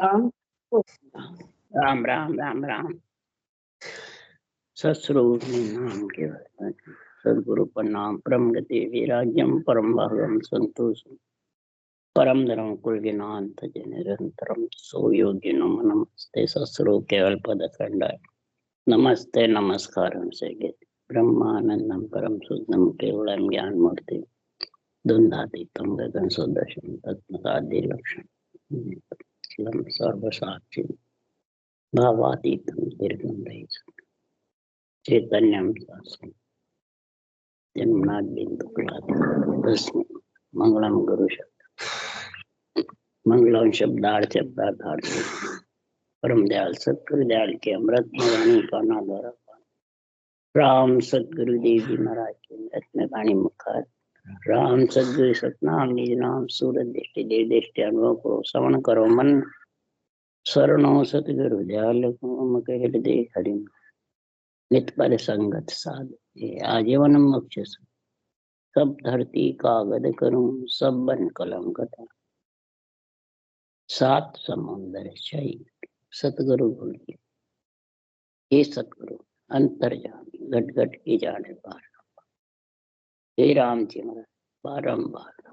राम राम राम राम राम। सत्स्वरूप नाम के सदगुरु प्रणाम। परम गति विराज्यम परम भागम संतोषम परम धर्म कुल ज्ञानांत निरंतरम सो योगी नम नमस्ते। सत्स्वरूप केवल पद खंडाय नमस्ते नमस्कार से ब्रह्मानंदम परम शुद्धम केवलम ज्ञान मूर्ति द्वंद्वातीतम गगन सदृशम तत्मसादि लक्षण सर्वसाक्षी भावातीतम दीर्घम रहित चैतन्यम जन्मनाथ बिंदु मंगलम गुरु शब्द मंगलम शब्दार्थ परम दयाल सतगुरु दयाल के अमृत वाणी का नाम राम सतगुरु देव जी महाराज के रत्न वाणी मुखार राम सतगुरु सतनाम निज नाम सूरत दृष्टि देव दृष्टि अनुभव को श्रवण करो मन शरणो सतगुरु दयाल हृदय हरि नित पर संगत साध आजीवन मोक्ष सब धरती कागद करूं सब बन कलम कथा सात समुंदर छई सतगुरु गुण हे सतगुरु अंतर्यामी घट घट की जाने पार हे राम जी महाराज बारंबार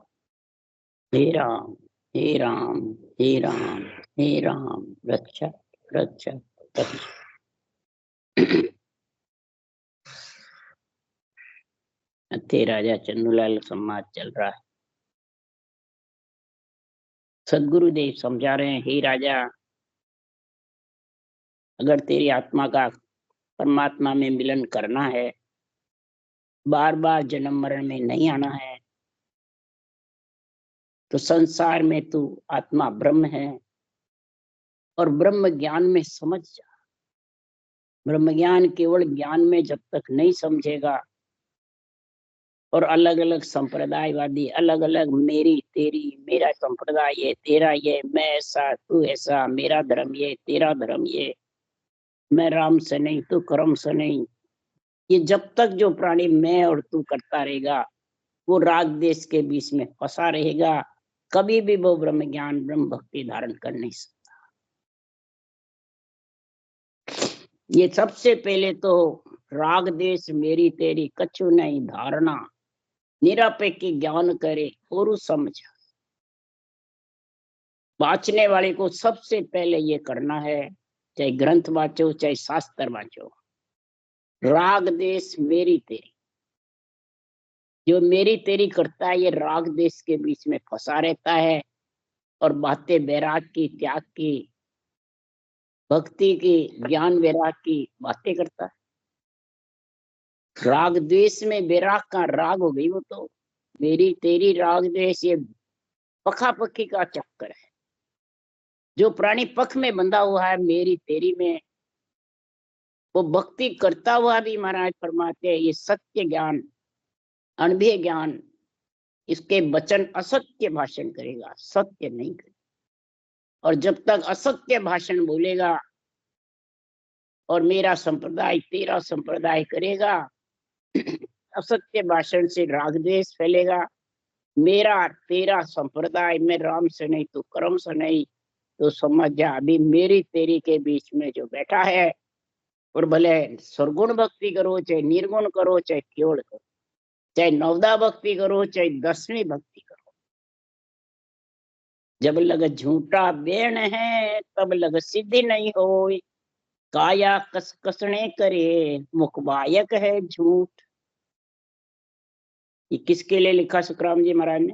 हे राम हे राम हे राम हे राम रक्षा रक्षा रक्षा। ते राजा चंदूलाल संवाद चल रहा है। सदगुरुदेव समझा रहे हैं, हे राजा, अगर तेरी आत्मा का परमात्मा में मिलन करना है, बार बार जन्म मरण में नहीं आना है, तो संसार में तू आत्मा ब्रह्म है और ब्रह्म ज्ञान में समझ जा। ब्रह्म ज्ञान केवल ज्ञान में जब तक नहीं समझेगा और अलग अलग संप्रदायवादी अलग अलग मेरी तेरी मेरा संप्रदाय ये तेरा ये मैं ऐसा तू ऐसा मेरा धर्म ये तेरा धर्म ये मैं राम से नहीं तू कर्म से नहीं, ये जब तक जो प्राणी मैं और तू करता रहेगा वो राग देश के बीच में फंसा रहेगा, कभी भी वो ब्रह्म ज्ञान ब्रह्म भक्ति धारण कर नहीं सकता। ये सबसे पहले तो राग देश मेरी तेरी कछु नहीं धारणा निरपेक्ष ज्ञान करे और समझ। वाचने वाले को सबसे पहले ये करना है, चाहे ग्रंथ वाचो चाहे शास्त्र वाचो, राग देश मेरी तेरी, जो मेरी तेरी करता है ये राग देश के बीच में फंसा रहता है और बातें वैराग की त्याग की भक्ति की ज्ञान वैराग की बातें करता है। राग द्वेष में वैराग का राग हो गई वो तो मेरी तेरी राग द्वेष ये पखा पक्की का चक्कर है। जो प्राणी पख में बंधा हुआ है मेरी तेरी में, वो भक्ति करता हुआ भी महाराज फरमाते ये सत्य ज्ञान अनुभव ज्ञान इसके वचन असत्य भाषण करेगा, सत्य नहीं करेगा। और जब तक असत्य भाषण बोलेगा और मेरा संप्रदाय तेरा संप्रदाय करेगा, असत्य भाषण से राग द्वेष फैलेगा। मेरा तेरा संप्रदाय में राम से नहीं तो कर्म से नहीं, तो समझ जा अभी मेरी तेरी के बीच में जो बैठा है, और भले सर्वगुण भक्ति करो चाहे निर्गुण करो चाहे केवल करो, चाहे नवदा भक्ति करो चाहे 10वीं भक्ति करो, जब लग झूठा बेण है तब लग सिद्धि नहीं हो, काया कस कसने करे मुखबायक है झूठ। ये किसके लिए लिखा सुखराम जी महाराज ने?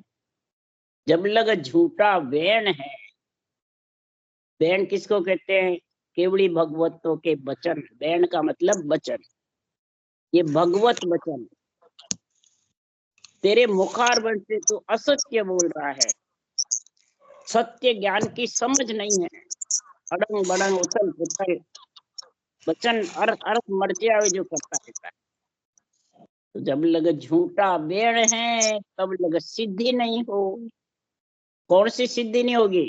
जब लग झूठा बेण है, बेण किसको कहते हैं? केवली भगवतों के वचन, बेण का मतलब वचन, ये भगवत वचन तेरे मुखारबंद से तो असत्य बोल रहा है, सत्य ज्ञान की समझ नहीं है, अड़ंग बड़ंग उथल पुथल वचन अर्थ अर्थ मर्जिया जो करता रहता है। तो जब लग झूठा बेण है तब लग सिद्धि नहीं हो। कौन सी सिद्धि नहीं होगी?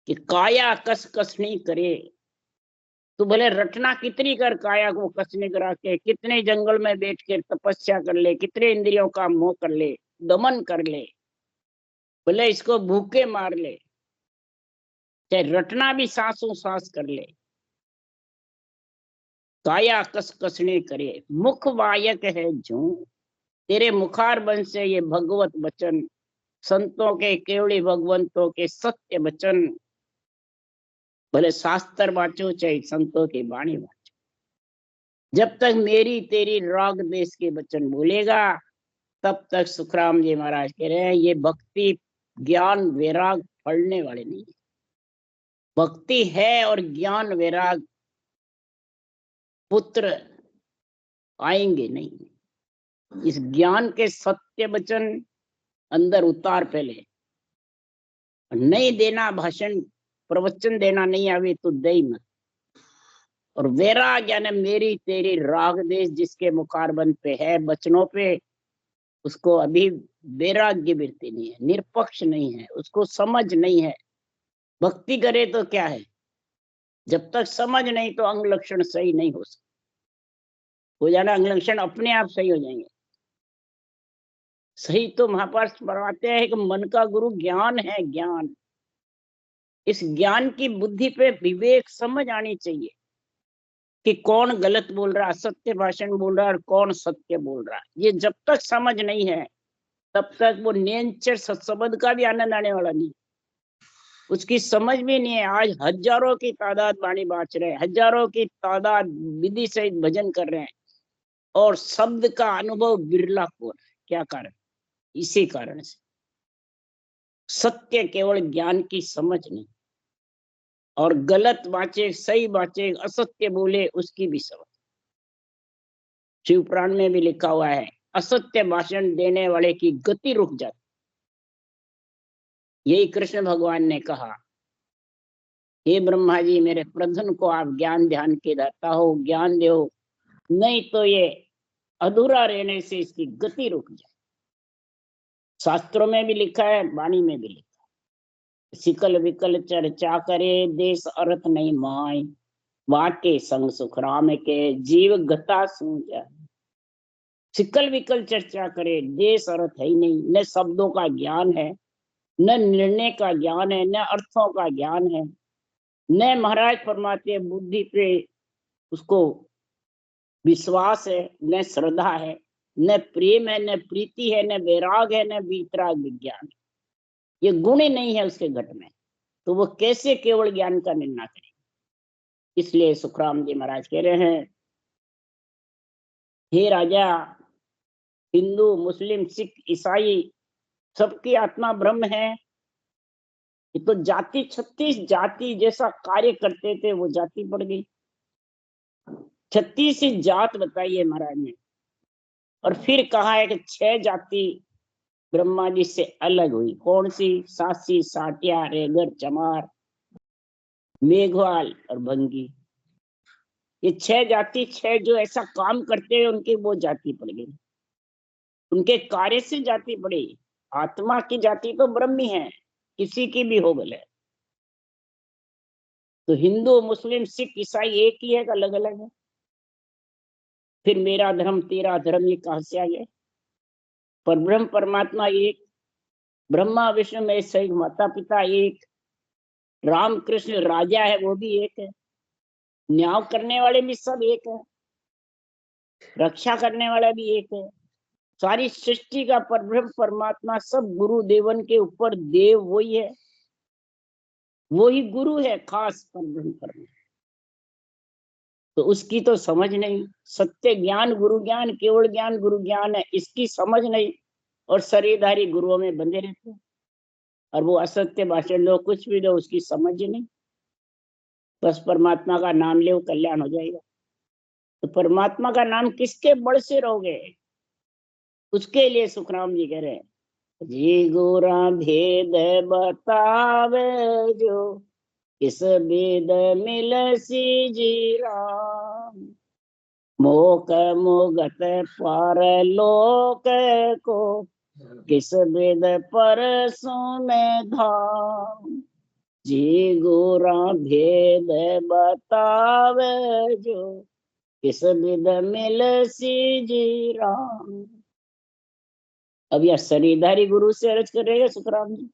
कि काया कस कसनी करे। तू भले रटना कितनी कर, काया को कसने करा के कितने जंगल में बैठ के तपस्या कर ले, कितने इंद्रियों का मोह कर ले, दमन कर ले, भले इसको भूखे मार ले, चाहे रटना भी सांसों सांस कर ले, काया कस कसने करे, मुख वायक है जूं, तेरे मुखार बन से ये भगवत वचन, संतों के केवड़ी भगवंतों के सत्य वचन, भले शास्त्र वाचो चाहे संतों की वाणी वाचो, जब तक मेरी तेरी राग देश के वचन बोलेगा तब तक सुखराम जी महाराज कह रहे हैं ये भक्ति ज्ञान वैराग पढ़ने वाले नहीं है। भक्ति है और ज्ञान वैराग पुत्र आएंगे नहीं। इस ज्ञान के सत्य वचन अंदर उतार पहले, नहीं देना भाषण प्रवचन देना नहीं आवे तो दे मत। और वैराग यानी मेरी तेरी राग देश जिसके मुखारबंद पे है वचनों पे, उसको अभी वैराग्य वृत्ति नहीं है, निरपक्ष नहीं है, उसको समझ नहीं है। भक्ति करे तो क्या है, जब तक समझ नहीं तो अंग लक्षण सही नहीं हो सकते। हो जाना अंग लक्षण अपने आप सही हो जाएंगे। सही तो महापार्थ फरमाते हैं कि मन का गुरु ज्ञान है, ज्ञान। इस ज्ञान की बुद्धि पे विवेक समझ आनी चाहिए कि कौन गलत बोल रहा, असत्य भाषण बोल रहा है और कौन सत्य बोल रहा है। ये जब तक समझ नहीं है तब तक वो नेचर सत्संबंध का भी आनंद आने वाला नहीं, उसकी समझ भी नहीं है। आज हजारों की तादाद वाणी बाँच रहे हैं, हजारों की तादाद विधि सहित भजन कर रहे हैं और शब्द का अनुभव बिरला को है। क्या कारण? इसी कारण से सत्य केवल ज्ञान की समझ नहीं, और गलत बाचे सही बाचे असत्य बोले उसकी भी समझ। शिव पुराण में भी लिखा हुआ है असत्य भाषण देने वाले की गति रुक जाती। यही कृष्ण भगवान ने कहा, हे ब्रह्मा जी मेरे प्रधन को आप ज्ञान ध्यान के दाता हो, ज्ञान दो, नहीं तो ये अधूरा रहने से इसकी गति रुक जाए। शास्त्रों में भी लिखा है, वाणी में भी लिखा है, सिकल विकल चर्चा करे देश अर्थ नहीं माय, वाके संग सुख राम के जीव गता सू जाए। सिकल विकल चर्चा करे, देश अर्थ है ही नहीं, न शब्दों का ज्ञान है, न निर्णय का ज्ञान है, न अर्थों का ज्ञान है, न महाराज फरमाते बुद्धि पे उसको विश्वास है, न श्रद्धा है, न प्रेम है, न प्रीति है, न वैराग है, न वितराग विज्ञान। ये गुण ही नहीं है उसके घट में, तो वो कैसे केवल ज्ञान का निर्णय करे। इसलिए सुखराम जी महाराज कह रहे हैं, हे राजा, हिंदू मुस्लिम सिख ईसाई सबकी आत्मा ब्रह्म है। ये तो जाति 36 जाति जैसा कार्य करते थे वो जाति बढ़ गई। 36 ही जात बताई है महाराज ने, और फिर कहा है कि 6 जाति ब्रह्मा जी से अलग हुई। कौन सी? सासी, साटिया, रेगर, चमार, मेघवाल और भंगी। ये 6 जाति, 6 जो ऐसा काम करते हैं उनकी वो जाति पड़ गई, उनके कार्य से जाति पड़ी। आत्मा की जाति तो ब्रह्म ही है, किसी की भी हो भले। तो हिंदू मुस्लिम सिख ईसाई एक ही है, अलग अलग है। फिर मेरा धर्म तेरा धर्म ये कहां से आ गया? पर ब्रह्म परमात्मा एक, ब्रह्मा विष्णु में सही, माता पिता एक, राम कृष्ण राजा है वो भी एक है, न्याय करने वाले भी सब एक है, रक्षा करने वाला भी एक है। सारी सृष्टि का परब्रह्म परमात्मा सब गुरु देवन के ऊपर देव वही है, वही गुरु है खास परब्रह्म परमात्मा। तो उसकी तो समझ नहीं। सत्य ज्ञान गुरु ज्ञान, केवल ज्ञान गुरु ज्ञान है, इसकी समझ नहीं, और शरीरधारी गुरुओं में बंधे रहते हैं। और वो असत्य भाषण लो, कुछ भी दो, उसकी समझ नहीं। बस परमात्मा का नाम ले, वो कल्याण हो जाएगा। तो परमात्मा का नाम किसके बल से रहोगे? उसके लिए सुखराम जी कह रहे हैं, जी गोरा भेद बतावे जो, किस भेद मिल सी जी राम, मोक मोगत पर लोक को, किस भेद पर सुने धाम, जी गोरा भेद बतावे जो, किस विध मिल सी जी राम। अब यह शरीरधारी गुरु से अर्ज करेंगे सुखराम जी,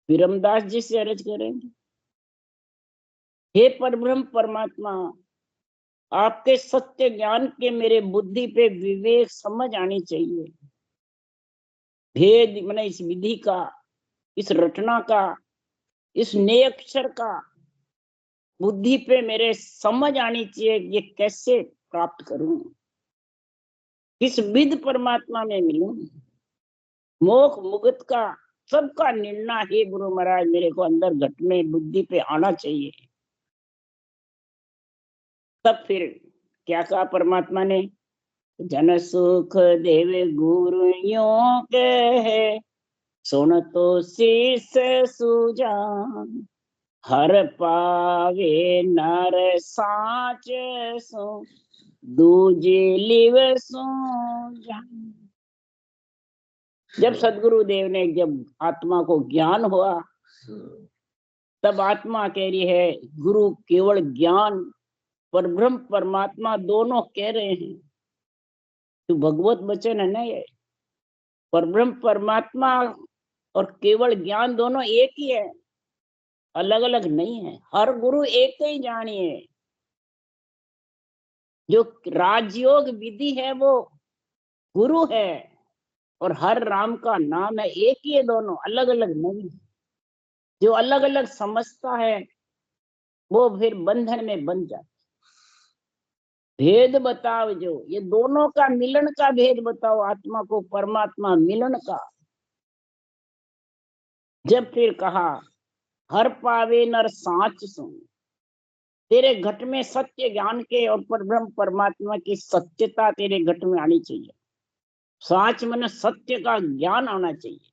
विरमदास जी से अर्ज करेंगे, हे परब्रह्म परमात्मा, आपके सत्य ज्ञान के मेरे बुद्धि पे विवेक समझ आनी चाहिए। भेद मैंने इस विधि का, इस रचना का, इस नए अक्षर का बुद्धि पे मेरे समझ आनी चाहिए। ये कैसे प्राप्त करूं, किस विध परमात्मा में मिलूं, मोक्ष मुक्त का सबका निर्णय है गुरु महाराज, मेरे को अंदर घट में बुद्धि पे आना चाहिए। तब फिर क्या कहा परमात्मा ने, जन सुख देव गुरु यों के, सुन तो शीस सुजान, हर पावे नर साच सो, दूजे लिव सो जान। जब सदगुरुदेव ने, जब आत्मा को ज्ञान हुआ, तब आत्मा कह रही है, गुरु केवल ज्ञान, परब्रह्म परमात्मा दोनों कह रहे हैं। तो भगवत वचन है ना ये, परब्रह्म परमात्मा और केवल ज्ञान दोनों एक ही है, अलग अलग नहीं है। हर गुरु एक ही जानिए। जो राजयोग विधि है वो गुरु है, और हर राम का नाम है, एक ही है, दोनों अलग अलग नहीं। जो अलग अलग समझता है वो फिर बंधन में बन जाता। भेद बताओ, जो ये दोनों का मिलन का भेद बताओ, आत्मा को परमात्मा मिलन का। जब फिर कहा, हर पावे नर साच सुन, तेरे घट में सत्य ज्ञान के और परब्रह्म परमात्मा की सत्यता तेरे घट में आनी चाहिए। साच मन सत्य का ज्ञान आना चाहिए,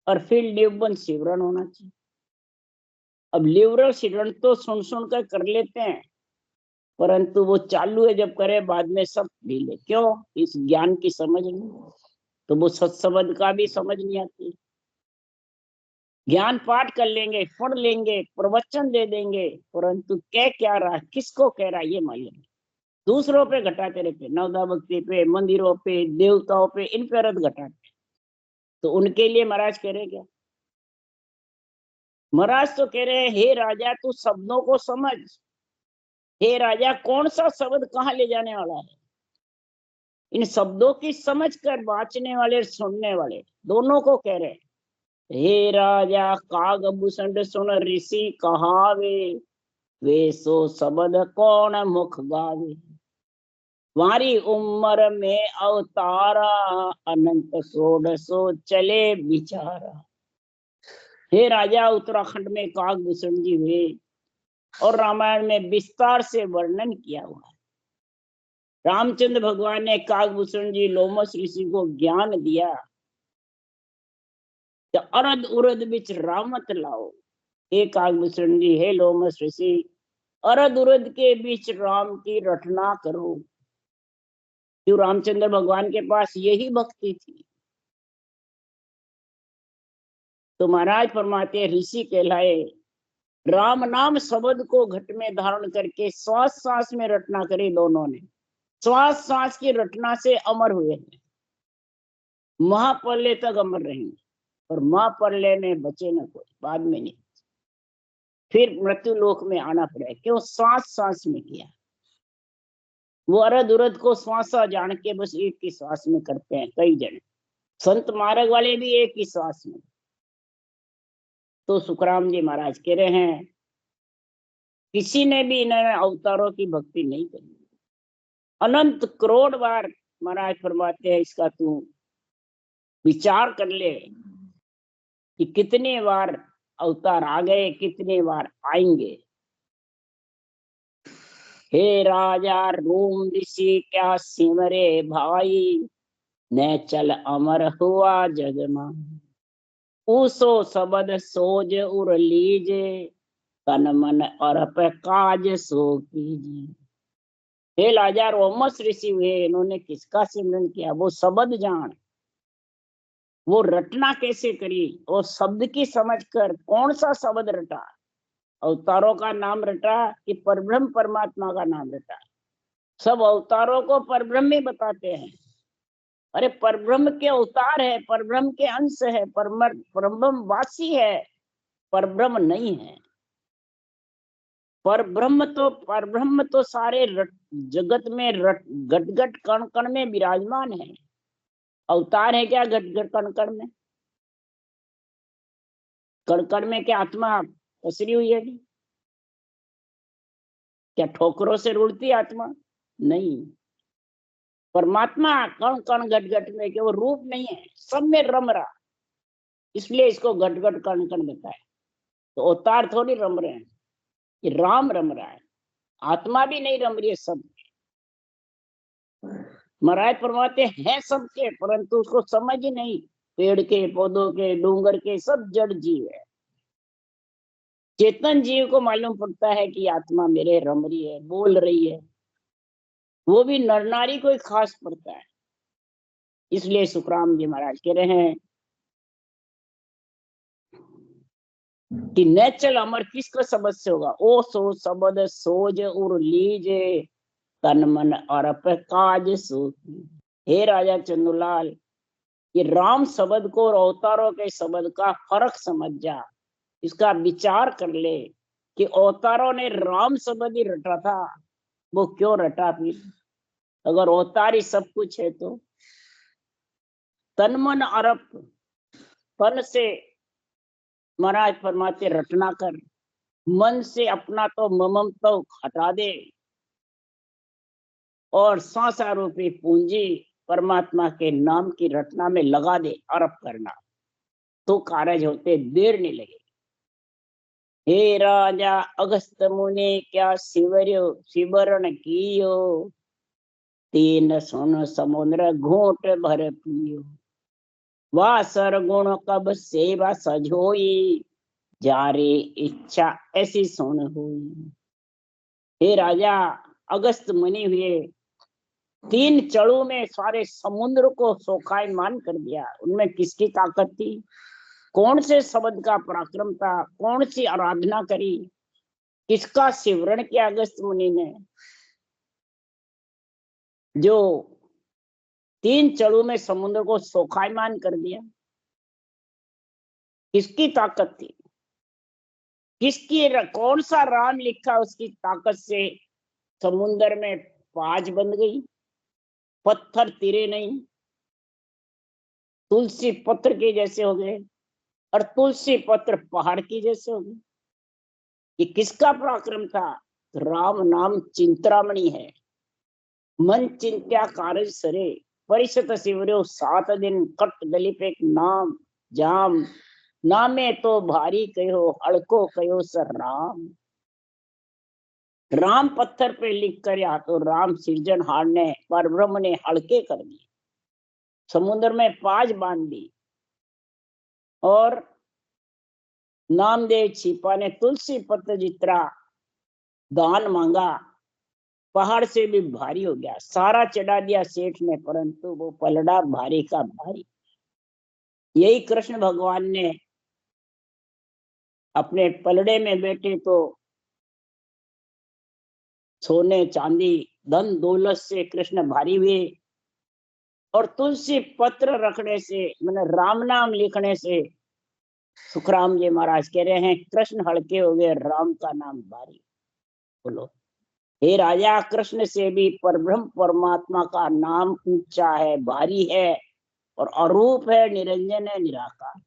और फिर लिवबन सिवरण होना चाहिए। अब लिवरण सिवरण तो सुन सुन कर कर लेते हैं, परंतु वो चालू है जब करे बाद में सब ढीले। क्यों? इस ज्ञान की समझ नहीं, तो वो सत्संबंध का भी समझ नहीं आती। ज्ञान पाठ कर लेंगे, पढ़ लेंगे, प्रवचन दे देंगे, परंतु कह क्या रहा, किसको कह रहा, ये मालूम। दूसरों पे घटाते रहते, नवदा भक्ति पे, मंदिरों पे, देवताओं पे, इन पे रथ घटाते। तो उनके लिए महाराज कह रहे क्या? महाराज तो कह रहे हैं, हे राजा तू शब्दों को समझ। हे राजा, कौन सा शब्द कहाँ ले जाने वाला है, इन शब्दों की समझ कर बाँचने वाले सुनने वाले दोनों को कह रहे हैं। हे राजा, कागभूषण सुन ऋषि कहावे, वे सो शब्द कौन मुख गावे, तुम्हारी उम्र में अवतारा, अनंत षोडशो चले विचारा। हे राजा, उत्तराखंड में कागभूषण जी हुए और रामायण में विस्तार से वर्णन किया हुआ है। रामचंद्र भगवान ने कागभूषण जी लोमस ऋषि को ज्ञान दिया, तो अरद उरद बिच रामत लाओ। हे कागभूषण जी, हे लोमस ऋषि, अरद उरद के बीच राम की रटना करो। क्यों? रामचंद्र भगवान के पास यही भक्ति थी। तो महाराज फरमाते, ऋषि कहलाए, राम नाम शब्द को घट में धारण करके श्वास श्वास में रटना करे। दोनों ने श्वास श्वास की रटना से अमर हुए हैं, महाप्रलय तक अमर रहेंगे, और महाप्रलय में बचे न कोई, बाद में नहीं। फिर मृत्यु लोक में आना पड़े। क्यों? श्वास श्वास में किया। वो अरद उरद को श्वासा जान के बस एक ही श्वास में करते हैं कई जने, संत मार्ग वाले भी एक ही श्वास में। तो सुखराम जी महाराज कह रहे हैं, किसी ने भी इन अवतारों की भक्ति नहीं करी। अनंत करोड़ बार महाराज फरमाते हैं, इसका तू विचार कर ले कि कितने बार अवतार आ गए, कितने बार आएंगे। हे राजा, रोम ऋषि क्या सिमरे भाई, न चल अमर हुआ जगमा, ऊसो सबद सोज उर लीजे, तन मन अर्प काज सो कीजिए। हे राजा, रोमस ऋषि हुए, इन्होंने किसका सिमरन किया? वो शब्द जान, वो रटना कैसे करी, वो शब्द की समझ कर। कौन सा शब्द रटा? अवतारों का नाम रटा कि परब्रह्म परमात्मा का नाम रटा? सब अवतारों को परब्रह्म ही बताते हैं। अरे परब्रह्म के अवतार है, परब्रह्म के अंश है, परब्रह्म वासी है, परब्रह्म नहीं है। पर ब्रह्म तो सारे जगत में गट गट कण कण में विराजमान है। अवतार है क्या गट गट कण कण में? कण कण में क्या आत्मा पसरी हुई है? क्या ठोकरों से रुड़ती आत्मा? नहीं, परमात्मा कण कण घट घट में, क्या वो रूप नहीं है, सब में रम रहा, इसलिए इसको घट घट कण कण बताया। तो अवतार थोड़ी रम रहे हैं, ये राम रम रहा है, आत्मा भी नहीं रम रही है। सब महाराज परमात्मा हैं सबके, परंतु उसको समझ ही नहीं। पेड़ के, पौधों के, डूंगर के, सब जड़ जीव है। चेतन जीव को मालूम पड़ता है कि आत्मा मेरे रम रही है, बोल रही है, वो भी नर नारी को ही खास पड़ता है। इसलिए सुखराम जी महाराज कह रहे हैं कि नेचल अमर किसका शब्द से होगा? ओ सो शब्द सोज उर लीजे, तन मन अरप काज सो। हे राजा चंदुलाल, ये राम शब्द को और अवतारों के शब्द का फर्क समझ जा, इसका विचार कर ले कि अवतारों ने राम शब्द ही रटा था, वो क्यों रटा? फिर अगर अवतार ही सब कुछ है तो तन मन अरप, तन से महाराज फरमाते रटना कर, मन से अपना तो ममम तो हटा दे, और सांसा रूपी पूंजी परमात्मा के नाम की रचना में लगा दे, अर्प करना, तो कार्य होते देर नहीं लगे। हे राजा अगस्त मुनि क्या शिवरण कियो, तीन सुन समुद्र घूट भर पियो, वह सरगुण कब सेवा सजोई, जारे इच्छा ऐसी सुन हुई। हे राजा, अगस्त मुनि हुए, 3 चढ़ों में सारे समुद्र को सोखायमान कर दिया। उनमें किसकी ताकत थी? कौन से शब्द का पराक्रम था? कौन सी आराधना करी? किसका सिमरण किया अगस्त मुनि ने, जो 3 चढ़ों में समुद्र को सोखायमान कर दिया? किसकी ताकत थी? किसकी कौन सा राम लिखा उसकी ताकत से समुद्र में पाज बन गई, पत्थर तिरे नहीं, तुलसी पत्र के जैसे हो गए, और तुलसी पत्र पहाड़ की जैसे हो गए। ये किसका पराक्रम था? राम नाम चिंतामणि है। मन चिंत्या कार्य सरे, परिषद शिवरो 7 दिन, कट दलिप एक नाम जाम, नामे तो भारी कहो, हड़को कहो सर राम। राम पत्थर पे लिख कर, या तो राम सृजनहार ने, पर ब्रह्म ने हड़के कर दिए, समुद्र में पाज बांध दी, और नामदेव छिपा ने तुलसी पत्र जितना दान मांगा, पहाड़ से भी भारी हो गया, सारा चढ़ा दिया सेठ ने, परंतु वो पलड़ा भारी का भारी। यही कृष्ण भगवान ने अपने पलड़े में बैठे तो सोने चांदी धन दौलत से कृष्ण भारी हुए, और तुलसी पत्र रखने से, मैंने राम नाम लिखने से सुखराम जी महाराज कह रहे हैं कृष्ण हल्के हो गए, राम का नाम भारी। बोलो, हे राजा, कृष्ण से भी परब्रह्म परमात्मा का नाम ऊंचा है, भारी है, और अरूप है, निरंजन है, निराकार।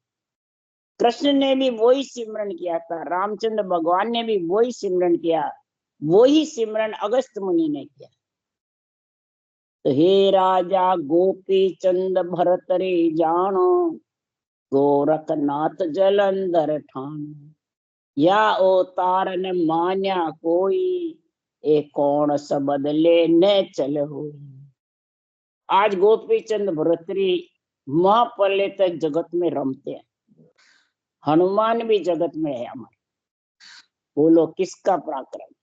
कृष्ण ने भी वही सिमरन किया था, रामचंद्र भगवान ने भी वही सिमरन किया, वही सिमरन अगस्त मुनि ने किया। तो हे राजा गोपी चंद भरत रे जानो, गोरखनाथ जलंधर ठान, या अवतार न मान्या कोई, एक कौन सबद लेने चल हो। आज गोपी चंद भरतरी महापल्ले तक जगत में रमते हैं, हनुमान भी जगत में है हमारे। बोलो किसका पराक्रम?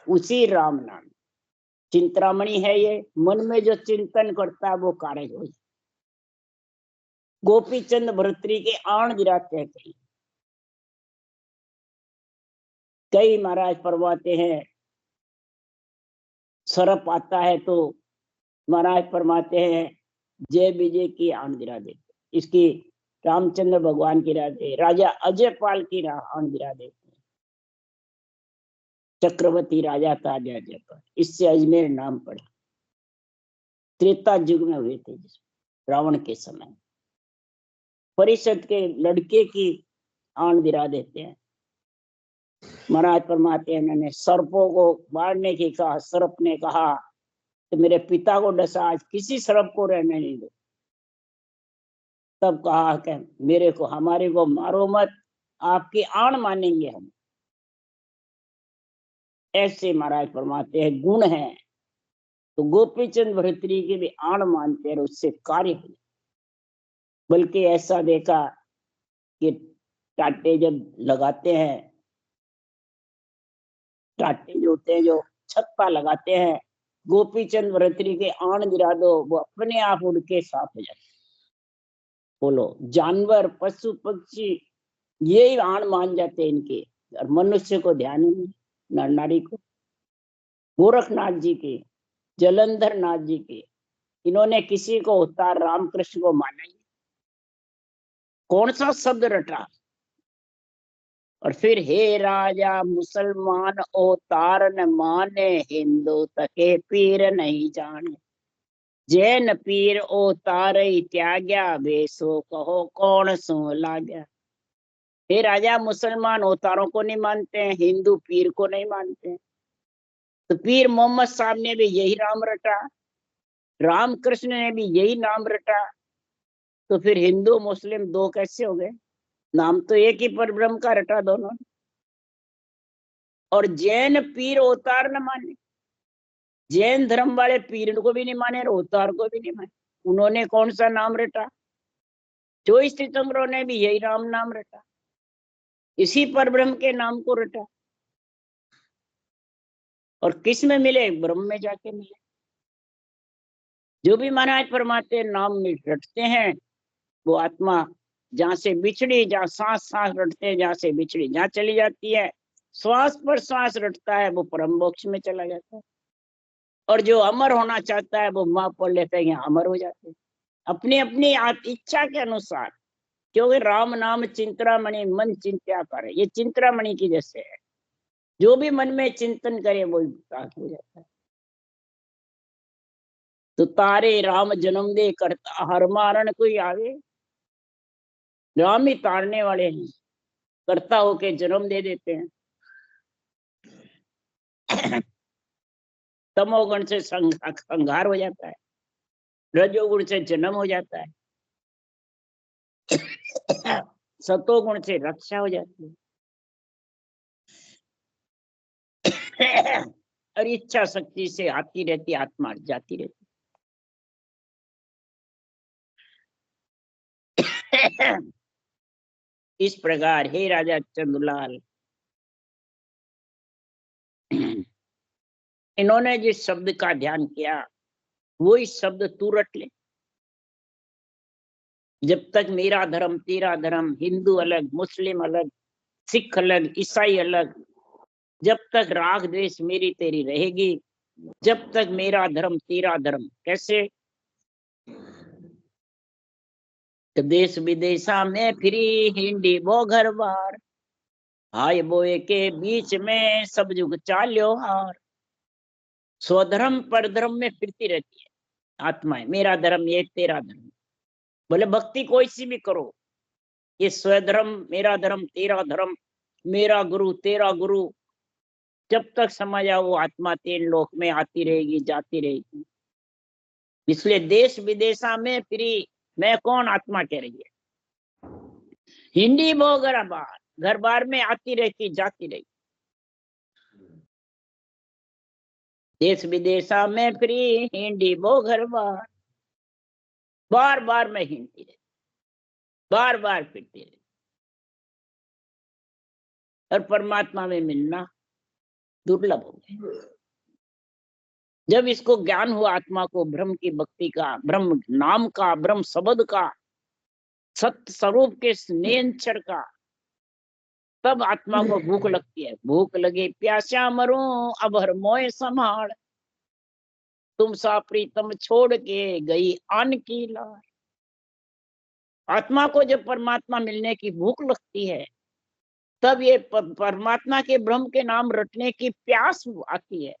उसी राम नाम चिंतामणि है। ये मन में जो चिंतन करता है वो कार्य हो जाए। गोपी चंद भरतरी के आण गिराते हैं कई कई महाराज फरमाते हैं, सरप आता है तो महाराज फरमाते हैं जय विजय की आण गिरा देते, इसकी रामचंद्र भगवान की राधे, राजा अजय पाल की आण गिरा देते। चक्रवर्ती राजा था जयजयकार, इससे अजमेर नाम पड़ा। त्रेता युग में हुए थे, रावण के समय। परिषद के लड़के की आन गिरा देते हैं। महाराज फरमाते हैं, मैंने सर्पों को मारने की कहा, सर्प ने कहा कि मेरे पिता को डसा, आज किसी सर्प को रहने नहीं दो। तब कहा कि मेरे को, हमारे को मारो मत, आपकी आण मानेंगे हम। ऐसे महाराज फरमाते हैं गुण है तो गोपीचंद भरतरी के भी आण मानते हैं, उससे कार्य हो। बल्कि ऐसा देखा कि टाटे जब लगाते हैं, टाटे जो होते हैं, जो छत्ता लगाते हैं, गोपीचंद भरतरी के आण गिरा दो, वो अपने आप उड़ के साफ हो जाते। बोलो, जानवर पशु पक्षी यही आण मान जाते हैं इनके, और मनुष्य को ध्यान ही नहीं, नर नारी को। गोरखनाथ जी के, जलंधर नाथ जी के, इन्होंने किसी को अवतार रामकृष्ण को माना ही। कौन सा शब्द रटा। और फिर हे राजा मुसलमान अवतार न माने, हिंदू तके पीर नहीं जाने। जैन पीर अवतार त्याग्या, बेसो कहो कौन सो लाग्या। हे राजा, मुसलमान अवतारों को नहीं मानते हैं, हिंदू पीर को नहीं मानते हैं। तो पीर मोहम्मद साहब ने भी यही राम रटा, रामकृष्ण ने भी यही नाम रटा, तो फिर हिंदू मुस्लिम दो कैसे हो गए? नाम तो एक ही परब्रह्म का रटा दोनों। और जैन पीर अवतार न माने, जैन धर्म वाले पीर को भी नहीं माने और अवतार को भी नहीं माने। उन्होंने कौन सा नाम रटा? 24 तीर्थंकरों ने भी यही राम नाम रटा, इसी परब्रह्म के नाम को रटा। और किस में मिले? ब्रह्म में जाके मिले। जो भी महाराज परमात्मा नाम में रटते हैं, वो आत्मा जहां से बिछड़ी, जहां सांस सांस रटते हैं, जहां से बिछड़ी जहां चली जाती है, श्वास पर श्वास रटता है, वो परम मोक्ष में चला जाता है। और जो अमर होना चाहता है, वो माँ पढ़ लेते हैं, यहाँ अमर हो जाते हैं अपनी अपनी इच्छा के अनुसार। क्योंकि राम नाम चिंतरामणि मन चिंत्या करे, ये चिंतरामणि की जैसे है, जो भी मन में चिंतन करे वो प्राप्त हो जाता है। तो तारे राम जन्म दे, करता हर मारण कोई आवे। राम ही तारने वाले हैं, करता होके जन्म दे देते हैं। तमोगुण से संहार हो जाता है, रजोगुण से जन्म हो जाता है, सतोगुण से रक्षा हो जाती है, और इच्छा शक्ति से आती रहती, आत्मा जाती रहती। इस प्रकार हे राजा चंद्रलाल, इन्होंने जिस शब्द का ध्यान किया, वही शब्द तू रट ले। जब तक मेरा धर्म तेरा धर्म, हिंदू अलग मुस्लिम अलग, सिख अलग ईसाई अलग, जब तक राग द्वेष मेरी तेरी रहेगी, जब तक मेरा धर्म तेरा धर्म। कैसे? देश विदेशा में फिरी, हिंदी वो घर बार, हाय बोए के बीच में सब जुग चाल्यो हार। स्वधर्म परधर्म में फिरती रहती है आत्माएं, मेरा धर्म ये तेरा धर्म। बोले भक्ति कोई सी भी करो, ये स्वधर्म मेरा धर्म तेरा धर्म, मेरा गुरु तेरा गुरु, जब तक समझ आओ वो आत्मा तीन लोक में आती रहेगी जाती रहेगी। इसलिए देश विदेशा में फिरी, मैं कौन? आत्मा कह रही है। हिंदी बोगर बार, घर बार में आती रहती जाती रही। देश विदेशा में फिरी, हिंदी बोगर बार, बार बार में हिंदी रहती, बार बार फिरती रहती। और परमात्मा में मिलना दुर्लभ हो गया। जब इसको ज्ञान हुआ आत्मा को, ब्रह्म की भक्ति का, ब्रह्म नाम का, ब्रह्म शब्द का, सत्य स्वरूप के स्नेहचर का, तब आत्मा को भूख लगती है। भूख लगे प्यासा मरूं, अब हर मोय संभाल, तुम सा प्रीतम छोड़ के गई अन्न की लार। आत्मा को जब परमात्मा मिलने की भूख लगती है, तब ये परमात्मा के ब्रह्म के नाम रटने की प्यास आती है,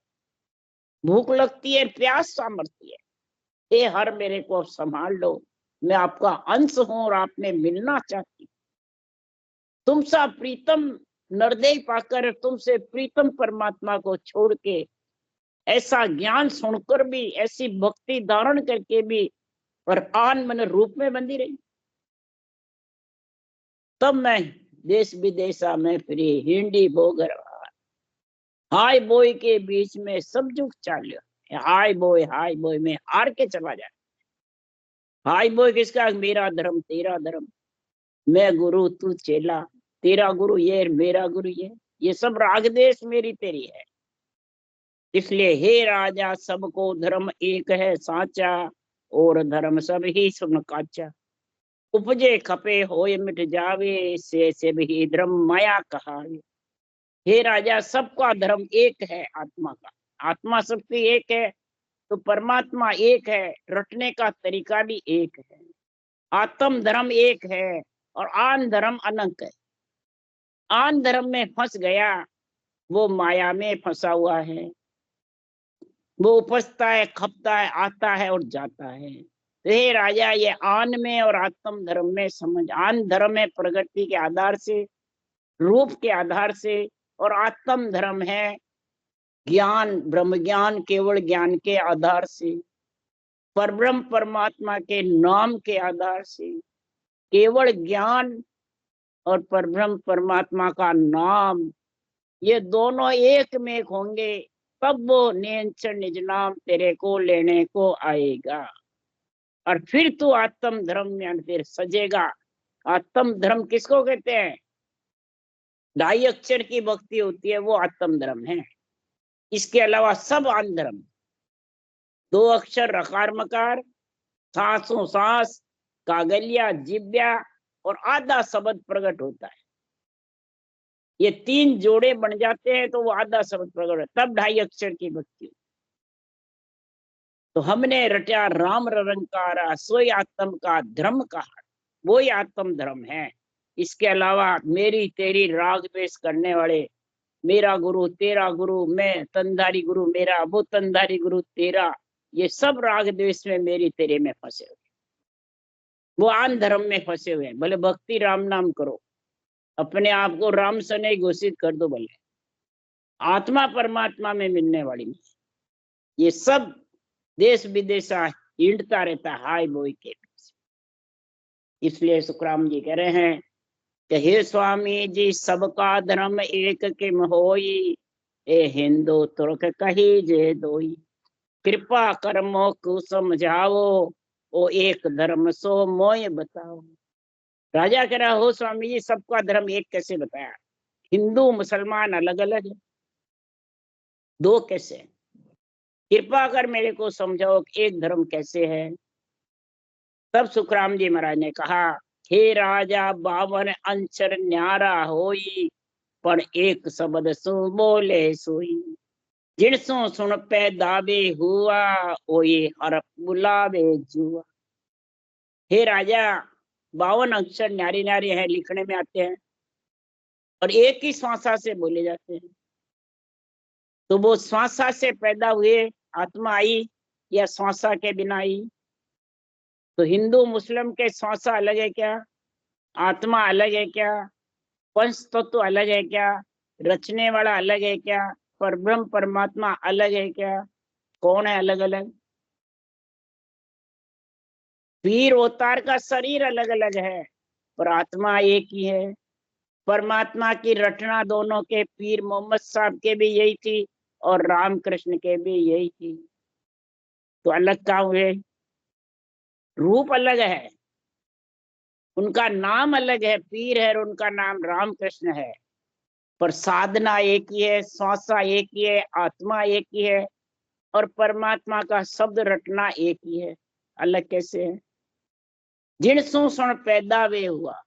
भूख लगती है, प्यास सामर्थ्य है। हे हर मेरे को संभाल लो, मैं आपका अंश हूं और आपने मिलना चाहती। तुमसा प्रीतम नरदेव पाकर तुमसे प्रीतम परमात्मा को छोड़ के, ऐसा ज्ञान सुनकर भी, ऐसी भक्ति धारण करके भी और आन मन रूप में बंधी रही। तब मैं देश विदेशा में फिरी, हिंडी बोगर हाय बोय के बीच में सब जुग चाल्यो। हाय बोय में हार के चला जाए। हाय बोय किसका? मेरा धर्म तेरा धर्म, मैं गुरु तू चेला, तेरा गुरु ये मेरा गुरु ये सब राग देश मेरी तेरी है। इसलिए हे राजा सबको धर्म एक है साचा, और धर्म सब ही सुन काचा। उपजे खपे होए मिट जावे, से भी धर्म माया कहावे। हे राजा सबका धर्म एक है, आत्मा का, आत्मा सबकी एक है, तो परमात्मा एक है, रटने का तरीका भी एक है। आत्म धर्म एक है और आन धर्म अनंत है। आन धर्म में फंस गया, वो माया में फंसा हुआ है, वो उपजता है, खपता है, आता है और जाता है। तो हे राजा ये आन में और आत्म धर्म में समझ। आन धर्म है प्रगति के आधार से, रूप के आधार से, और आत्म धर्म है ज्ञान, ब्रह्म ज्ञान, केवल ज्ञान के आधार से, परब्रह्म परमात्मा के नाम के आधार से। केवल ज्ञान और परब्रह्म परमात्मा का नाम, ये दोनों एक में एक होंगे, तब वो नियंत्रण निज नाम तेरे को लेने को आएगा, और फिर तू आत्म धर्म में फिर सजेगा। आत्म धर्म किसको कहते हैं? ढाई अक्षर की भक्ति होती है, वो आत्म धर्म है। इसके अलावा सब आन धर्म, दो अक्षर रकार मकार, सांसों सांस, कागलिया जिब्या और आधा शब्द प्रकट होता है। ये तीन जोड़े बन जाते हैं तो वो आधा शब्द प्रकट है, तब ढाई अक्षर की भक्ति। तो हमने रटा राम रंकारा, सोई आत्म का धर्म कहा, वो ही आत्म धर्म है। इसके अलावा मेरी तेरी राग द्वेष करने वाले, मेरा गुरु तेरा गुरु, मैं तंधारी गुरु मेरा, वो तंधारी गुरु तेरा, ये सब राग द्वेष में मेरी तेरे में फंसे हुए, वो आन धर्म में फंसे हुए हैं। भले भक्ति राम नाम करो, अपने आप को राम सने घोषित कर दो, भले आत्मा परमात्मा में मिलने वाली नहीं। ये सब देश विदेश हिंडता रहता है हाय बोई के बीच। इसलिए सुखराम जी कह रहे हैं कि हे स्वामी जी सबका धर्म एक किम होई, ए हिंदू तुर्क कही जे दोई। कृपा कर्मों को समझाओ, ओ एक धर्म सो मोय बताओ। राजा कह रहा हो स्वामी जी सबका धर्म एक कैसे बताया? हिंदू मुसलमान अलग अलग है, दो कैसे? कृपा कर मेरे को समझाओ एक धर्म कैसे है? तब सुखराम जी महाराज ने कहा, हे राजा बावन अंचर न्यारा होई, पर एक शब्द सु बोले सोई। जिनसो सुन पे दावे हुआ, ओए हर बुलावे जुआ। हे राजा 52 अक्षर न्यारी न्यारी है, लिखने में आते हैं और एक ही श्वासा से बोले जाते हैं। तो वो श्वासा से पैदा हुए आत्मा आई या श्वासा के बिना आई? तो हिंदू मुस्लिम के श्वासा अलग है क्या? आत्मा अलग है क्या? पंच तत्व अलग है क्या? रचने वाला अलग है क्या? पर ब्रह्म परमात्मा अलग है क्या? कौन है अलग अलग? पीर अवतार का शरीर अलग अलग है, पर आत्मा एक ही है। परमात्मा की रचना दोनों के, पीर मोहम्मद साहब के भी यही थी और रामकृष्ण के भी यही थी। तो अलग कहाँ हुए? रूप अलग है, उनका नाम अलग है, पीर है और उनका नाम रामकृष्ण है, पर साधना एक ही है, श्वासा एक ही है, आत्मा एक ही है, और परमात्मा का शब्द रटना एक ही है। अलग कैसे है? जिन सुन पैदा वे हुआ,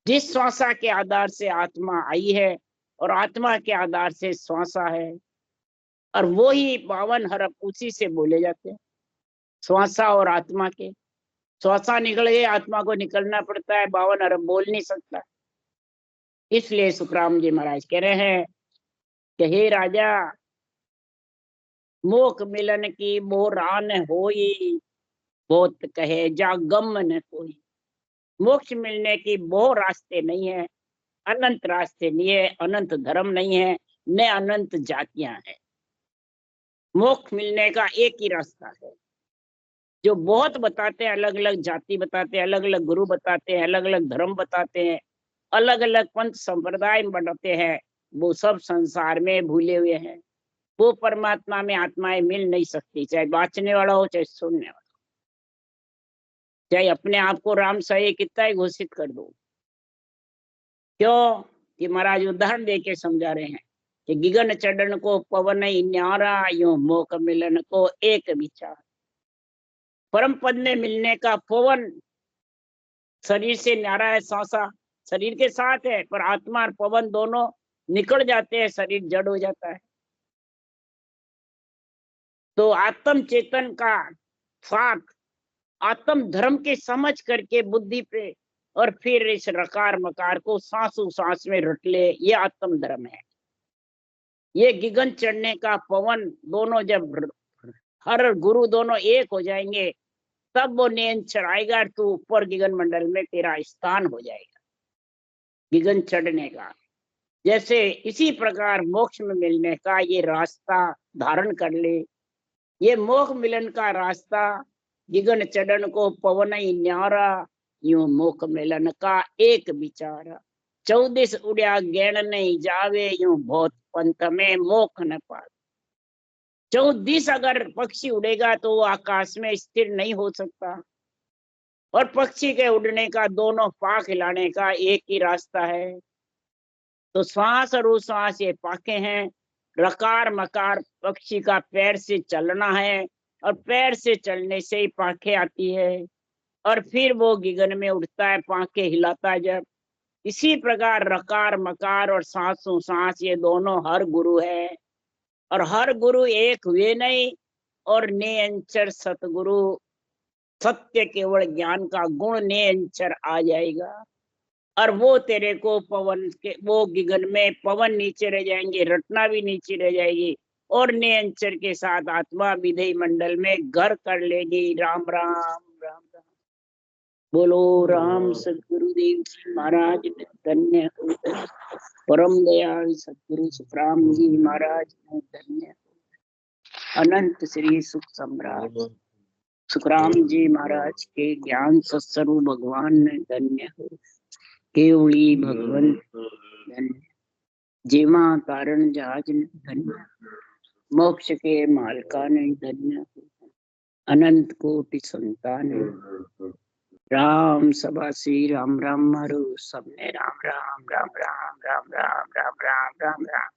जिस श्वासा के आधार से आत्मा आई है और आत्मा के आधार से श्वासा है, और वो ही 52 हरफ उसी से बोले जाते हैं, श्वासा और आत्मा के। श्वासा निकल गए, आत्मा को निकलना पड़ता है, 52 हरफ बोल नहीं सकता। इसलिए सुखराम जी महाराज कह रहे हैं कि हे राजा, मोख मिलन की मोरान होई, बहुत कहे जा गम न कोई। मोक्ष मिलने की बहु रास्ते नहीं है, अनंत रास्ते नहीं है, अनंत धर्म नहीं है, न अनंत जातियां हैं। मोक्ष मिलने का एक ही रास्ता है। जो बहुत बताते हैं, अलग अलग जाति बताते हैं, अलग अलग गुरु बताते हैं, अलग अलग धर्म बताते हैं, अलग अलग पंथ संप्रदाय बनाते हैं, वो सब संसार में भूले हुए हैं। वो परमात्मा में आत्माएं मिल नहीं सकती, चाहे बाँचने वाला हो चाहे सुनने वाला, चाहे अपने आप को राम सही कितना ही घोषित कर दो। क्यों? कि महाराज उदाहरण देके समझा रहे हैं कि गिगन चढ़न को पवन न्यारा, यूं मोक मिलन को एक विचार। परम पद में मिलने का पवन शरीर से न्यारा है, सांसा शरीर के साथ है, पर आत्मा और पवन दोनों निकल जाते हैं, शरीर जड़ हो जाता है। तो आत्म चेतन का साथ आत्म धर्म के समझ करके बुद्धि पे, और फिर इस रकार मकार को सांसों सांस में रट ले, ये आत्म धर्म है। ये गिगन चढ़ने का पवन दोनों जब हर गुरु दोनों एक हो जाएंगे, तब वो नियंत्रण आएगा, तो ऊपर गिगन मंडल में तेरा स्थान हो जाएगा गिगन चढ़ने का। जैसे इसी प्रकार मोक्ष में मिलने का ये रास्ता धारण कर ले। ये मोक्ष मिलन का रास्ता, गिगन चढ़न को पवन न्यारा, यूं मोक्ष मिलन का एक विचार। 14 उड़िया गैण नहीं जावे, यूं बहुत पंथ में मोक्ष न पावे। 14 अगर पक्षी उड़ेगा तो वो आकाश में स्थिर नहीं हो सकता, और पक्षी के उड़ने का, दोनों पाख हिलाने का एक ही रास्ता है। तो श्वास और उश्वास ये पाखे हैं। रकार मकार पक्षी का पैर से चलना है, और पैर से चलने से ही पाखे आती है, और फिर वो गिगन में उड़ता है, पाखे हिलाता है जब। इसी प्रकार रकार मकार और सांसों सांस ये दोनों हर गुरु है, और हर गुरु एक हुए नहीं, और निरंतर सतगुरु सत्य केवल ज्ञान का गुण निरंतर आ जाएगा, और वो तेरे को पवन के वो गिगन में पवन नीचे रह जाएंगे, रटना भी नीचे रह जाएगी, और निरंतर के साथ आत्मा विधेय मंडल में घर कर लेगी। राम राम राम राम। बोलो राम सदगुरुदेव जी महाराज ने धन्य हो। परम दयाल सदगुरु सुखराम जी महाराज ने धन्य। अनंत श्री सुख सम्राट सुखराम जी महाराज के ज्ञान सत्स्वरूप भगवान ने धन्य हो। केवली भगवंत धन्य। जीवा कारण जहाज ने धन्य। मोक्ष के मालका ने धन्य। अनंत कोटि संतान। राम सभा श्री राम राम मारो सबने राम राम राम राम राम राम राम राम राम राम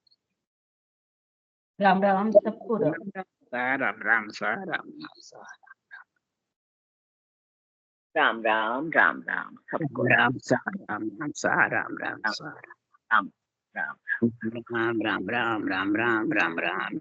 राम राम सबको राम राम राम सा राम सा राम राम राम राम सबको राम सा राम राम सा राम राम सा राम राम राम राम राम राम राम राम राम।